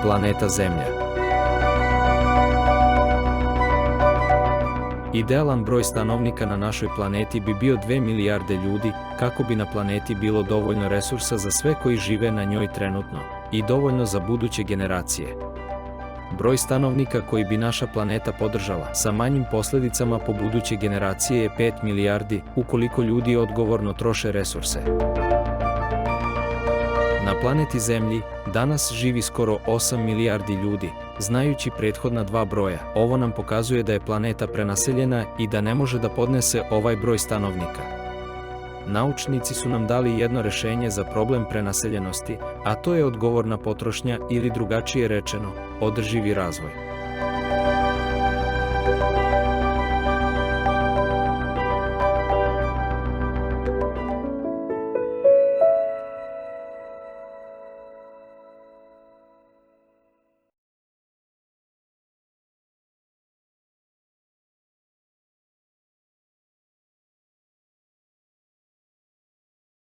planeta Zemlja. Idealan broj stanovnika na našoj planeti bi bio 2 milijarde ljudi, kako bi na planeti bilo dovoljno resursa za sve koji žive na njoj trenutno, i dovoljno za buduće generacije. Broj stanovnika koji bi naša planeta podržala sa manjim posledicama po buduće generacije je 5 milijardi, ukoliko ljudi odgovorno troše resurse. Na planeti Zemlji danas živi skoro 8 milijardi ljudi. Znajući prethodna dva broja, ovo nam pokazuje da je planeta prenaseljena i da ne može da podnese ovaj broj stanovnika. Naučnici su nam dali jedno rešenje za problem prenaseljenosti, a to je odgovorna potrošnja ili drugačije rečeno, održivi razvoj.